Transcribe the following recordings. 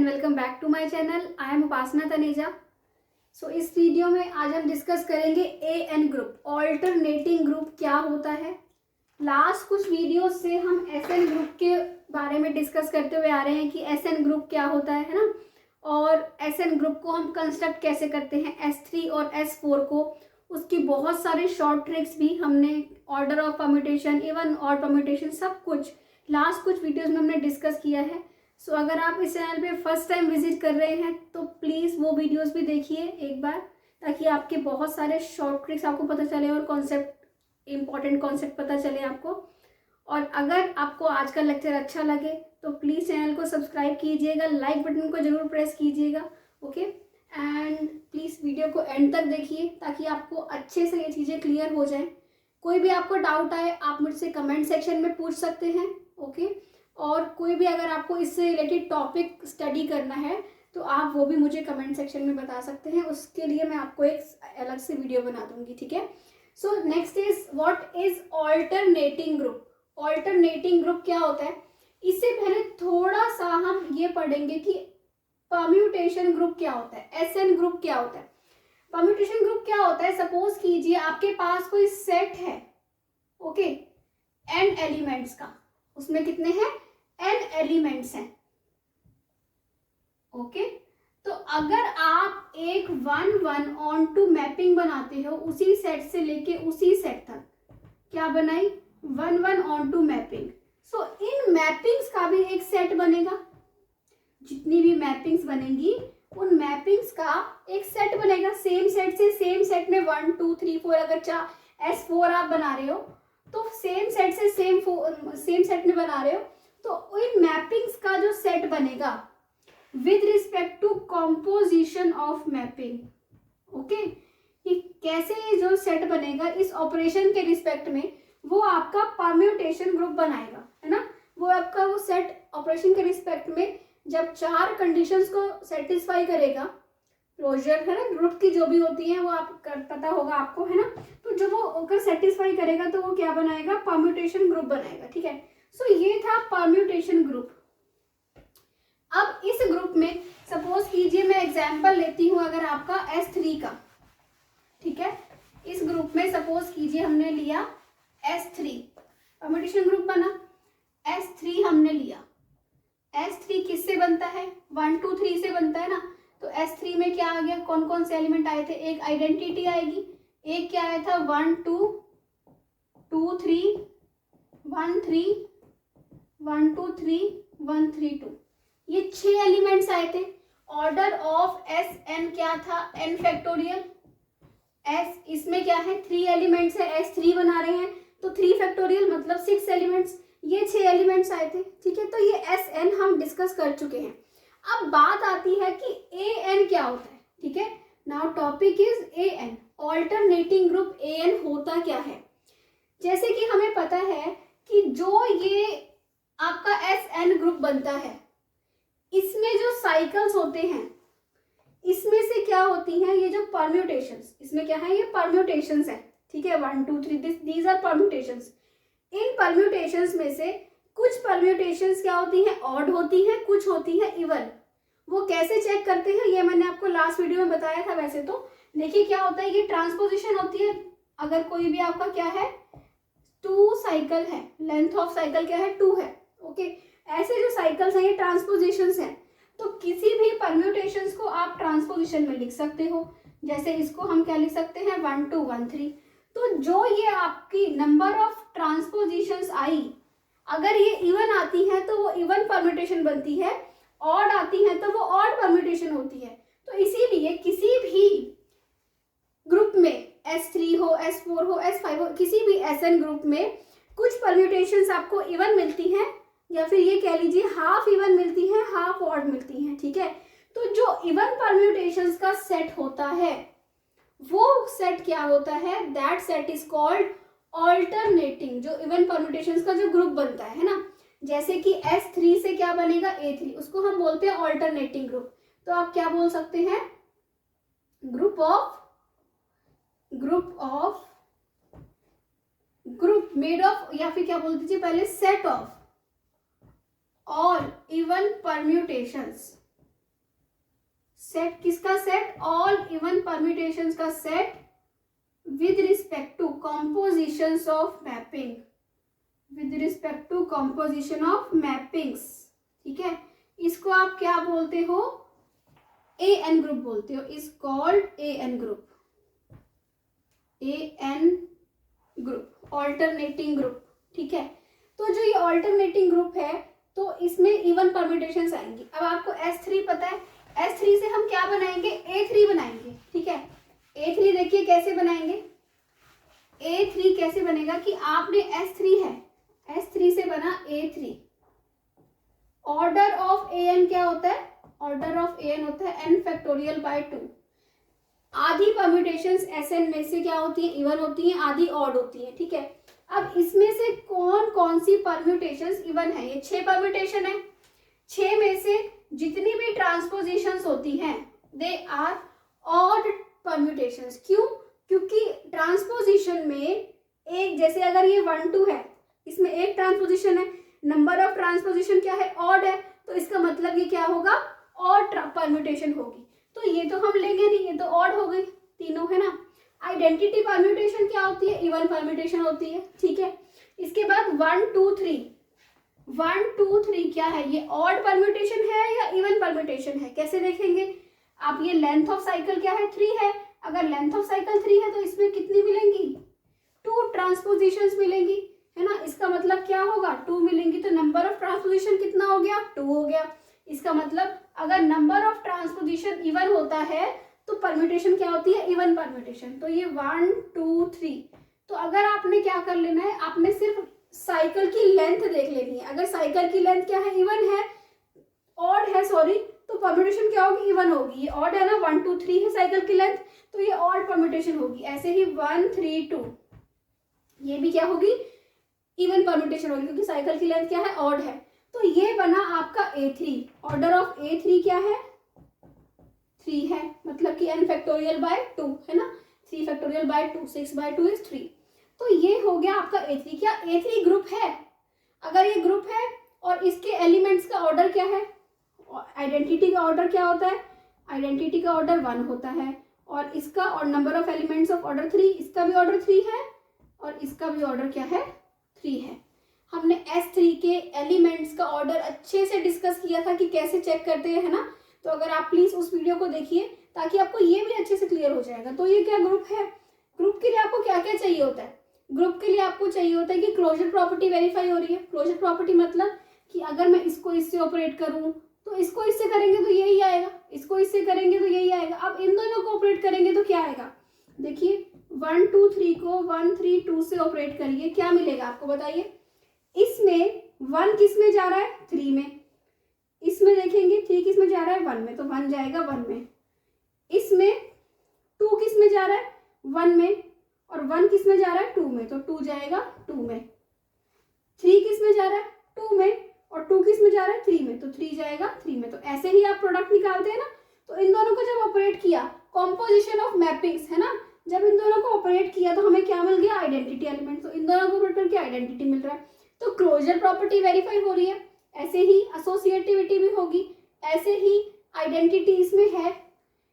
And welcome back to my channel. I am Upasana Taneja. So इस video में आज हम डिस्कस करेंगे एएन ग्रुप, ऑल्टरनेटिंग ग्रुप क्या होता है। लास्ट कुछ वीडियो से हम एसएन ग्रुप के बारे में डिस्कस करते हुए आ रहे हैं कि एसएन ग्रुप क्या होता है ना, और एसएन ग्रुप को हम कंस्ट्रक्ट कैसे करते हैं, S3 और S4 को। उसकी बहुत सारे शॉर्ट ट्रिक्स भी हमने, order of permutation, even odd permutation, सब कुछ लास्ट कुछ वीडियोस में हमने डिस्कस किया है। सो अगर आप इस चैनल पे फर्स्ट टाइम विजिट कर रहे हैं तो प्लीज़ वो वीडियोस भी देखिए एक बार, ताकि आपके बहुत सारे शॉर्ट ट्रिक्स आपको पता चले और कॉन्सेप्ट, इम्पॉर्टेंट कॉन्सेप्ट पता चले आपको। और अगर आपको आज का लेक्चर अच्छा लगे तो प्लीज़ चैनल को सब्सक्राइब कीजिएगा, लाइक बटन को ज़रूर प्रेस कीजिएगा, ओके। एंड प्लीज़ वीडियो को एंड तक देखिए ताकि आपको अच्छे से ये चीज़ें क्लियर हो जाएं। कोई भी आपको डाउट आए आप मुझसे कमेंट सेक्शन में पूछ सकते हैं, ओके। और कोई भी अगर आपको इससे रिलेटेड टॉपिक स्टडी करना है तो आप वो भी मुझे कमेंट सेक्शन में बता सकते हैं, उसके लिए मैं आपको एक अलग से वीडियो बना दूंगी, ठीक है। So next is what is alternating group. Alternating group क्या होता है, इससे पहले थोड़ा सा हम ये पढ़ेंगे कि परम्यूटेशन ग्रुप क्या होता है, एसएन ग्रुप क्या होता है। परम्यूटेशन ग्रुप क्या होता है, सपोज कीजिए आपके पास कोई सेट है, ओके, एन एलिमेंट्स का। उसमें कितने हैं, एन एलिमेंट्स हैं, ओके। तो अगर आप एक 1-1 ऑन टू मैपिंग बनाते हो उसी सेट से लेके उसी सेट तक, क्या बनाई, 1-1 ऑन टू मैपिंग। सो इन मैपिंग्स का भी एक सेट बनेगा। जितनी भी मैपिंग्स बनेंगी उन मैपिंग्स का एक सेट बनेगा। सेम सेट से सेम सेट में 1 2 3 4, अगर S4 आप बना रहे हो तो सेम सेट से सेम सेट में बना रहे हो, तो इन मैपिंग्स का जो सेट बनेगा with respect to composition of mapping, okay. कि कैसे ये जो सेट बनेगा इस ऑपरेशन के रिस्पेक्ट में, वो आपका परम्यूटेशन ग्रुप बनाएगा, है ना। वो आपका वो सेट ऑपरेशन के रिस्पेक्ट में जब 4 कंडीशंस को सेटिस्फाई करेगा, क्लोजर है ना, ग्रुप की जो भी होती है वो आप पता होगा आपको, है ना। तो जब वो अगर सेटिस्फाई करेगा तो वो क्या बनाएगा, परम्यूटेशन ग्रुप बनाएगा, ठीक है। सो ये था परम्यूटेशन ग्रुप। अब इस ग्रुप में सपोज कीजिए मैं एग्जांपल लेती हूँ अगर आपका S3 का, ठीक है। इस ग्रुप में सपोज कीजिए हमने लिया S3, परम्यूटेशन ग्रुप बना, S3 हमने लिया। S3 किससे बनता है, 1 2 3 से बनता है ना। तो S3 में क्या आ गया, कौन कौन से एलिमेंट आए थे, एक आइडेंटिटी आएगी, एक क्या आया था 1 2 2 3 1 3 1 2 3 1 3 2, ये 6 एलिमेंट्स आए थे। ऑर्डर ऑफ Sn क्या था, n फैक्टोरियल। S इसमें क्या है, 3 एलिमेंट्स है, S3 बना रहे हैं तो 3 फैक्टोरियल मतलब 6 एलिमेंट्स, ये 6 एलिमेंट्स आए थे, ठीक है। तो ये Sn हम डिस्कस कर चुके हैं। अब बात आती है कि An क्या होता है, ठीक है। Now topic is An, alternating group. An होता क्या है, जैसे कि हमें पता है कि जो ये आपका Sn ग्रुप बनता है, इसमें जो साइकिल्स होते हैं, इसमें से क्या होती हैं, ये जो परम्यूटेशंस, इसमें क्या है, ये परम्यूटेशंस है, ठीक है। 1 2 3 दीज आर परम्यूटेशंस। इन परम्यूटेशंस में से कुछ परम्यूटेशंस क्या होती हैं, ऑड होती हैं, कुछ होती हैं इवन। वो कैसे चेक करते हैं ये मैंने आपको लास्ट वीडियो में बताया था। वैसे तो देखिए क्या होता है, ये ट्रांसपोजिशन होती है। अगर कोई भी आपका क्या है, 2 साइकिल है, लेंथ ऑफ साइकिल क्या है, 2 है, ओके। ऐसे जो साइकिल्स हैं ये ट्रांसपोजिशंस हैं। तो किसी भी परम्यूटेशंस को आप ट्रांसपोजिशन में लिख सकते हो। जैसे इसको हम क्या लिख सकते हैं, 1 2 1 3। तो जो ये आपकी नंबर ऑफ ट्रांसपोजिशंस आई, अगर ये इवन आती है तो वो इवन परम्यूटेशन बनती है, ऑड आती है तो वो ऑड परम्यूटेशन होती है। तो इसीलिए किसी भी ग्रुप में, S3 हो, S4 हो, S5 हो, किसी भी SN ग्रुप में कुछ परम्यूटेशंस आपको इवन मिलती हैं, या फिर ये कह लीजिए हाफ इवन मिलती हैं, हाफ ऑड मिलती हैं, ठीक है। तो जो इवन परम्यूटेशंस का सेट होता है वो सेट क्या होता है, that set is called alternating. जो इवन परम्यूटेशंस का जो ग्रुप बनता है ना, जैसे कि S3 से क्या बनेगा, A3, उसको हम बोलते हैं ऑल्टरनेटिंग ग्रुप। तो आप क्या बोल सकते हैं, ग्रुप मेड ऑफ, या फिर क्या बोल दीजिए पहले, set of all even permutations, set किसका सेट? ऑल इवन परम्यूटेशंस का set with respect to compositions of mapping, with respect to composition of mappings. ठीक है, इसको आप क्या बोलते हो? ए एन ग्रुप बोलते हो, is called A N group, A N group, alternating group. ठीक है, तो जो ये ऑल्टरनेटिंग ग्रुप है तो इसमें इवन परम्यूटेशंस आएंगी। अब आपको S3 पता है, S3 से हम क्या बनाएंगे? A3 बनाएंगे। ठीक है, A3 देखिए कैसे बनाएंगे। A3 कैसे बनेगा कि आपने S3 है, S3 से बना A3। ऑर्डर ऑफ AN क्या होता है? ऑर्डर ऑफ AN होता है n फैक्टोरियल बाय 2। आधी परम्यूटेशंस Sn में से क्या होती है? इवन होती हैं, आधी ऑड होती हैं। ठीक है, अब इसमें से कौन कौन सी परम्यूटेशंस इवन है? ये 6 परम्यूटेशन है। 6 में से जितनी भी ट्रांसपोजिशंस होती हैं दे आर ऑड परम्यूटेशंस। क्यों? क्योंकि ट्रांसपोजिशन में एक, जैसे अगर ये 1 2 है, इसमें एक ट्रांसपोजिशन है, नंबर ऑफ ट्रांसपोजिशन क्या है? ऑड है, तो इसका मतलब ये क्या होगा? ऑड परम्यूटेशन होगी। तो ये तो हम लेंगे नहीं, ये तो ऑड हो गई तीनों, है ना। आइडेंटिटी परम्यूटेशन क्या होती है? इवन परम्यूटेशन होती है। ठीक है, इसके बाद 1 2 3, 1 2 3 क्या है? ये ऑड परम्यूटेशन है या इवन परम्यूटेशन है? कैसे देखेंगे आप? ये लेंथ ऑफ साइकिल क्या है? 3 है। अगर लेंथ ऑफ साइकिल 3 है तो इसमें कितनी मिलेंगी? 2 ट्रांसपोजिशंस मिलेंगी, है ना। इसका मतलब क्या होगा? 2 मिलेंगी, तो नंबर ऑफ ट्रांसपोजिशन कितना हो गया? 2 हो गया। इसका मतलब अगर नंबर ऑफ ट्रांसपोजिशन इवन होता है तो परम्यूटेशन क्या होती है? Even permutation. तो ये 1 2 3। तो अगर आपने क्या कर लेना है, आपने सिर्फ साइकिल की लेंथ देख लेनी है। अगर साइकिल की लेंथ क्या है? इवन है, ऑड है सॉरी, तो परम्यूटेशन क्या होगी? इवन होगी। ये ऑड है ना, 1 2 3 है साइकिल की लेंथ, तो ये ऑड परम्यूटेशन होगी। ऐसे ही 1 3 2, ये भी क्या होगी? इवन परम्यूटेशन होगी, क्योंकि साइकिल की लेंथ क्या है? ऑड है। तो ये बना आपका A3। ऑर्डर ऑफ A3 क्या है? 3 है, मतलब कि n फैक्टोरियल बाय 2, है ना। 3 फैक्टोरियल बाय 2, 6 बाय 2 इज 3। तो ये हो गया आपका A3। क्या A3 ग्रुप है? अगर ये ग्रुप है और इसके एलिमेंट्स का ऑर्डर क्या है? आइडेंटिटी का ऑर्डर क्या होता है? आइडेंटिटी का ऑर्डर 1 होता है, और इसका और number of elements of order 3, इसका भी ऑर्डर 3 है और इसका भी ऑर्डर क्या है? 3 है। हमने S3 के एलिमेंट्स का ऑर्डर अच्छे से डिस्कस किया था कि कैसे चेक करते हैं, है ना। तो अगर आप प्लीज उस वीडियो को देखिए ताकि आपको ये भी अच्छे से क्लियर हो जाएगा। तो ये क्या ग्रुप है? ग्रुप के लिए आपको क्या क्या चाहिए होता है? ग्रुप के लिए आपको चाहिए होता है कि क्लोजर प्रॉपर्टी वेरीफाई हो रही है। क्लोजर प्रॉपर्टी मतलब कि अगर मैं इसको इससे ऑपरेट करूं तो इसको इससे करेंगे तो यही आएगा, इसको इससे करेंगे तो यही आएगा। अब इन दोनों को ऑपरेट करेंगे तो क्या आएगा? देखिए 1 2 3 को 1 3 2 से ऑपरेट करिए, क्या मिलेगा आपको बताइए? इसमें 1 किस में जा रहा है? 3 में। इसमें देखेंगे 3 किस में जा रहा है? 1 में, तो 1 जाएगा 1 में। इसमें 2 किस में जा रहा है? 1 में, और 1 किस में जा रहा है? 2 में, तो 2 जाएगा 2 में। 3 किस में जा रहा है? 2 में, और 2 किस में जा रहा है? 3 में, तो 3 जाएगा 3 में। तो ऐसे ही आप प्रोडक्ट निकालते हैं ना। तो इन दोनों को जब ऑपरेट किया, कॉम्पोजिशन ऑफ मैपिंग्स, है ना, जब इन दोनों को ऑपरेट किया तो हमें क्या मिल गया? Identity element. तो इन दोनों को ऑपरेट करके आइडेंटिटी मिल रहा है, तो क्लोजर प्रॉपर्टी वेरीफाई हो रही है। ऐसे ही एसोसिएटिविटी भी होगी, ऐसे ही आइडेंटिटी इसमें है।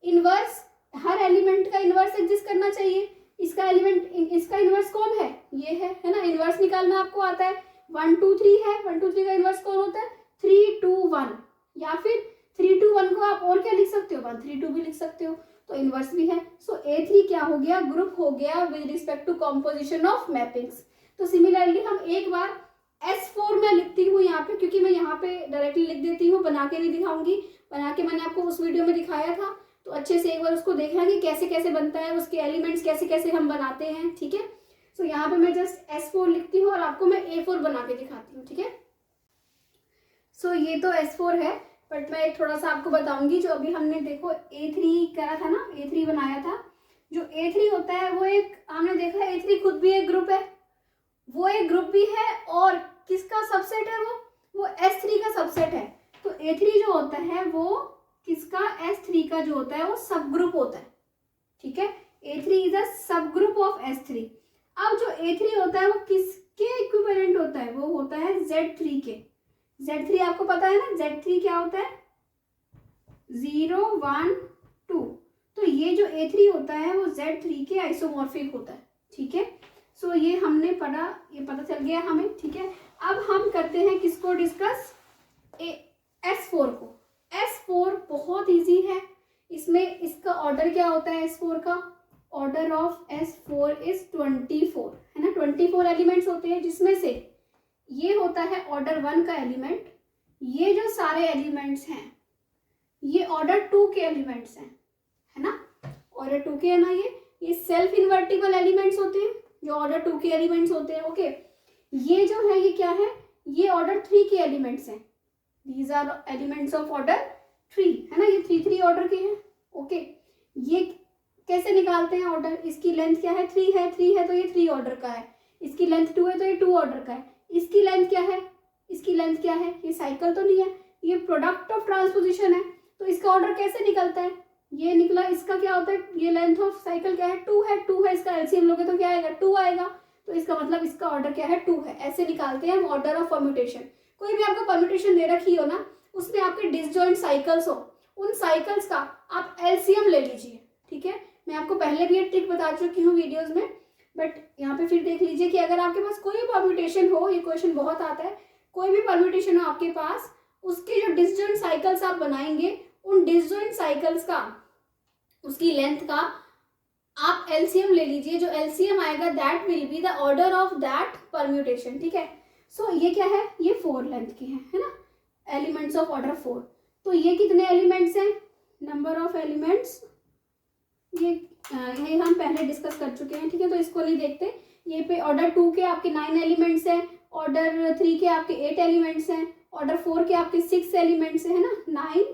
इनवर्स, हर एलिमेंट का इनवर्स एग्जिस्ट करना चाहिए। इसका एलिमेंट, इसका इनवर्स कौन है? ये है ना। इनवर्स निकालना आपको आता है। 1 2 3 है, 1 2 3 का इनवर्स कौन होता है? 3 2 1, या फिर 3 2 1 को आप और क्या लिख सकते हो? 1 3 2 भी लिख सकते हो, तो इनवर्स भी है। सो A3 क्या हो गया? ग्रुप हो गया with respect to composition of mappings. तो सिमिलरली हम एक बार S4 में लिखती हूँ यहाँ पे, क्योंकि मैं यहाँ पे डायरेक्टली लिख देती हूँ, बना के नहीं दिखाऊंगी। बना के मैंने आपको उस वीडियो में दिखाया था, तो अच्छे से एक बार उसको देखना कि कैसे कैसे बनता है, उसके एलिमेंट्स कैसे कैसे हम बनाते हैं। ठीक है, सो यहाँ पे मैं जस्ट S4 लिखती हूँ और आपको मैं A4 बना के दिखाती हूँ। ठीक है, सो ये तो S4 है, बट मैं एक थोड़ा सा आपको बताऊंगी। जो अभी हमने देखो A3 करा था ना, A3 बनाया था। जो A3 होता है वो एक, हमने देखा A3 खुद भी एक ग्रुप है, वो एक ग्रुप भी है, और किसका सबसेट है? वो S3 का सबसेट है। तो A3 जो होता है वो किसका? S3 का जो होता है वो सब ग्रुप होता है। ठीक है, A3 इज अ सब ग्रुप ऑफ S3। अब जो A3 होता है वो किसके इक्विवेलेंट होता है? वो होता है Z3 के। Z3 आपको पता है ना, Z3 क्या होता है? 0 1 2। तो ये जो A3 होता है वो Z3 के आइसोमॉर्फिक होता है, ठीक है। सो ये हमने पढ़ा, ये पता चल गया हमें, ठीक है। अब हम करते हैं किसको डिस्कस, S4 को। S4 बहुत इजी है, इसमें इसका ऑर्डर क्या होता है, S4 का ऑर्डर ऑफ S4 इज 24, है ना। 24 एलिमेंट्स होते हैं, जिसमें से ये होता है ऑर्डर 1 का एलिमेंट। ये जो सारे एलिमेंट्स हैं ये ऑर्डर 2 के एलिमेंट्स हैं, है ना। ऑर्डर 2 के है ना, ये सेल्फ इन्वर्टिबल एलिमेंट्स होते हैं जो ऑर्डर 2 के एलिमेंट्स होते हैं, ओके। ये जो है ये क्या है, ये ऑर्डर 3 के एलिमेंट्स हैं। These are elements of order 3, है ना। ये 3 ऑर्डर के हैं, ओके। ये कैसे निकालते हैं ऑर्डर, इसकी लेंथ क्या है, 3 है, 3 है तो ये 3 ऑर्डर का है। इसकी लेंथ 2 है तो ये 2 ऑर्डर का है। इसकी लेंथ क्या है, इसकी लेंथ क्या है, ये साइकिल तो नहीं है, ये प्रोडक्ट ऑफ ट्रांसपोजिशन है। तो इसका ऑर्डर कैसे निकलता है, ये निकला, इसका क्या होता है, ये लेंथ ऑफ साइकिल क्या है, 2 है, 2 है, इसका एलसीएम लोगे तो क्या आएगा, 2 आएगा। तो इसका मतलब इसका ऑर्डर क्या है, 2 है। ऐसे निकालते हैं हम ऑर्डर ऑफ परम्यूटेशन। कोई भी आपको परम्यूटेशन दे रखी हो ना, उसमें आपके डिसजॉइंट साइकिल्स हो, उन साइकिल्स का आप एलसीएम ले लीजिए, ठीक है। मैं आपको पहले भी ये ट्रिक बता चुकी हूँ वीडियोज में, बट यहाँ पे फिर देख लीजिए कि अगर आपके पास कोई भी परम्यूटेशन हो, ये क्वेश्चन बहुत आता है, कोई भी परम्यूटेशन हो आपके पास, उसके जो डिसजॉइंट साइकिल्स आप बनाएंगे, उन डिसजॉइंट साइकिल्स का, उसकी लेंथ का आप एलसीएम ले लीजिए। जो एलसीएम आएगा that will be the order of that permutation, ठीक है। सो ये क्या है, ये 4 लेंथ के हैं, है ना, एलिमेंट्स ऑफ ऑर्डर 4। तो ये कितने एलिमेंट्स हैं, नंबर ऑफ एलिमेंट्स, ये हम पहले डिस्कस कर चुके हैं, ठीक है। तो इसको नहीं देखते। ये पे ऑर्डर 2 के आपके 9 एलिमेंट्स हैं, ऑर्डर 3 के आपके 8 एलिमेंट्स हैं, ऑर्डर 4 के आपके 6 एलिमेंट्स हैं, है ना। 9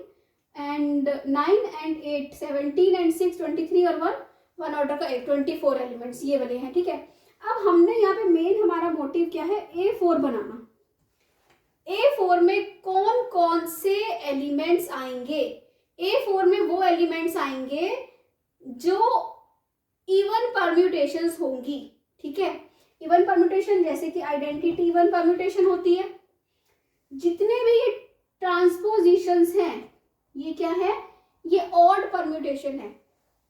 and 8 17 and 6 23 और 1 ऑर्डर का 24 एलिमेंट्स ये वाले हैं, ठीक है। अब हमने यहाँ पे मेन हमारा मोटिव क्या है, A4 बनाना। A4 में कौन कौन से एलिमेंट्स आएंगे, A4 में वो एलिमेंट्स आएंगे जो इवन परम्यूटेशंस होंगी, ठीक है। इवन परम्यूटेशन जैसे कि आइडेंटिटी इवन परम्यूटेशन होती है। जितने भी ये ट्रांसपोजिशंस हैं, ये क्या है, ये ऑड परम्यूटेशन है।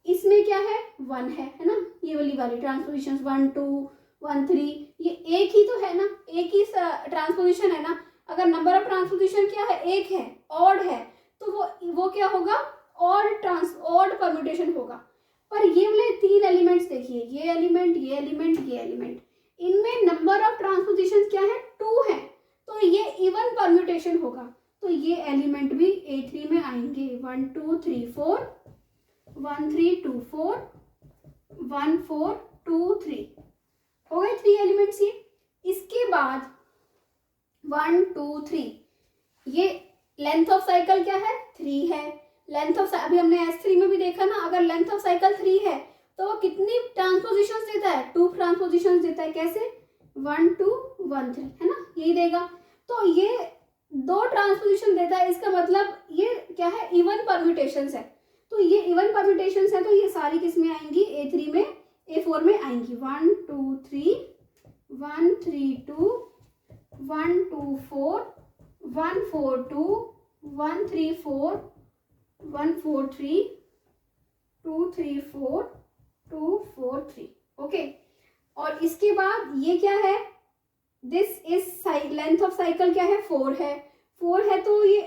इसमें क्या है, 1 है ना, ये वाली ट्रांसपोजिशंस 1 2 1 3, ये एक ही तो है ना, एक ही ट्रांसपोजिशन है ना। अगर नंबर ऑफ ट्रांसपोजिशन क्या है, एक है, ऑड है, तो वो क्या होगा, ऑड परम्यूटेशन होगा। पर ये वाले 3 एलिमेंट्स देखिए, ये एलिमेंट, ये एलिमेंट, ये एलिमेंट, इनमें नंबर ऑफ ट्रांसपोजिशन क्या है, 2 है, तो ये इवन परम्यूटेशन होगा। तो ये एलिमेंट भी A3 में आएंगे, 1 2 3 4 1 3 2 4 1 4 2 3 हो गए 3 एलिमेंट्स ये। इसके बाद 1 2 3, ये लेंथ ऑफ साइकिल क्या है, 3 है। लेंथ ऑफ, अभी हमने S3 में भी देखा ना, अगर लेंथ ऑफ साइकिल 3 है तो वो कितनी ट्रांसपोजिशंस देता है, 2 ट्रांसपोजिशंस देता है। कैसे, 1 2 1 3, है ना, यही देगा। तो ये 2 ट्रांसपोजिशन देता है, इसका मतलब ये क्या है, इवन परम्यूटेशंस है। तो ये इवन परम्यूटेशंस है, तो ये सारी किस में आएंगी, A3 में, A4 में आएंगी। 1 2 3 1 3 2 1 2 4 1 4 2 1 3 4 1 4 3 2 3 4 2 4 3, ओके। और इसके बाद ये क्या है, this is length of cycle क्या है, 4 है। 4 है तो ये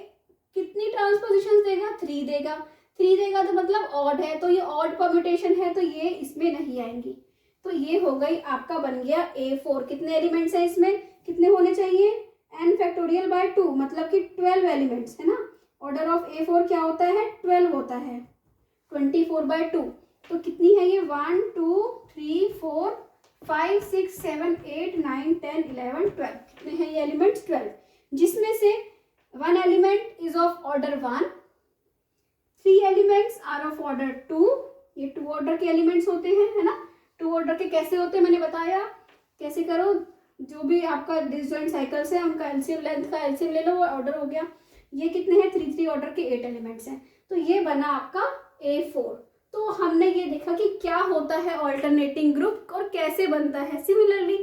कितनी ट्रांसपोजिशन देगा, 3 देगा। 3 देगा तो मतलब ऑड है, तो ये ऑड परम्यूटेशन है, तो ये इसमें नहीं आएंगी। तो ये हो गई, आपका बन गया A4। कितने एलिमेंट्स हैं इसमें, कितने होने चाहिए, n फैक्टोरियल बाय 2, मतलब कि 12 एलिमेंट्स, है ना। ऑर्डर ऑफ A4 क्या होता है, 12 होता है, 24/2। तो कितनी है ये, 1 2 3 4 5 6 7 8 9 10 11 12, कितने हैं ये एलिमेंट्स, 12, जिसमें से 1 element is of order 1, 3 elements are of order 2, ये 2 ऑर्डर के एलिमेंट्स होते हैं, है ना। 2 ऑर्डर के कैसे होते हैं मैंने बताया, कैसे करो, जो भी आपका डिसजॉइंट साइकिल्स है उनका एलसीएम, लेंथ का एलसीएम ले लो, वो ऑर्डर हो गया। ये कितने हैं, 3 ऑर्डर के 8 एलिमेंट्स हैं। तो ये बना आपका A4। तो हमने ये देखा कि क्या होता है ऑल्टरनेटिंग ग्रुप और कैसे बनता है। सिमिलरली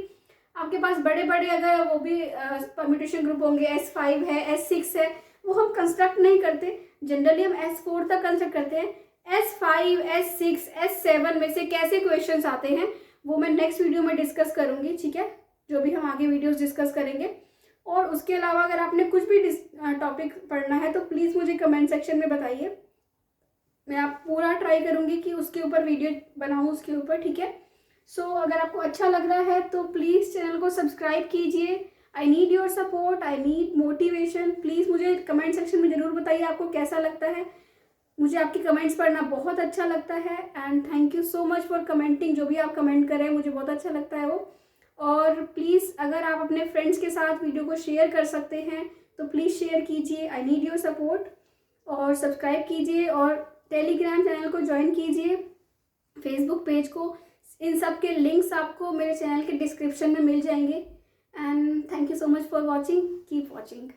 आपके पास बड़े बड़े अगर वो भी परम्यूटेशन ग्रुप होंगे, S5 है, S6 है, वो हम कंस्ट्रक्ट नहीं करते, जनरली हम S4 तक कंस्ट्रक्ट करते हैं। S5, S6, S7 में से कैसे क्वेश्चंस आते हैं वो मैं नेक्स्ट वीडियो में डिस्कस करूँगी, ठीक है, जो भी हम आगे वीडियोस डिस्कस करेंगे। और उसके अलावा अगर आपने कुछ भी टॉपिक पढ़ना है तो प्लीज़ मुझे कमेंट सेक्शन में बताइए, मैं आप पूरा ट्राई करूँगी कि उसके ऊपर वीडियो बनाऊँ उसके ऊपर, ठीक है। सो अगर आपको अच्छा लग रहा है तो प्लीज़ चैनल को सब्सक्राइब कीजिए। I need your support, I need motivation. Please मुझे कमेंट सेक्शन में ज़रूर बताइए आपको कैसा लगता है, मुझे आपकी कमेंट्स पढ़ना बहुत अच्छा लगता है। And thank you so much for commenting, जो भी आप कमेंट करें मुझे बहुत अच्छा लगता है वो। और प्लीज़ अगर आप अपने फ्रेंड्स के साथ वीडियो को शेयर कर सकते हैं तो प्लीज़ शेयर कीजिए। I need your support. और सब्सक्राइब कीजिए और टेलीग्राम चैनल को ज्वाइन कीजिए, फेसबुक पेज को। इन सब के लिंक्स आपको मेरे चैनल के डिस्क्रिप्शन में मिल जाएंगे। And thank you so much for watching, keep watching.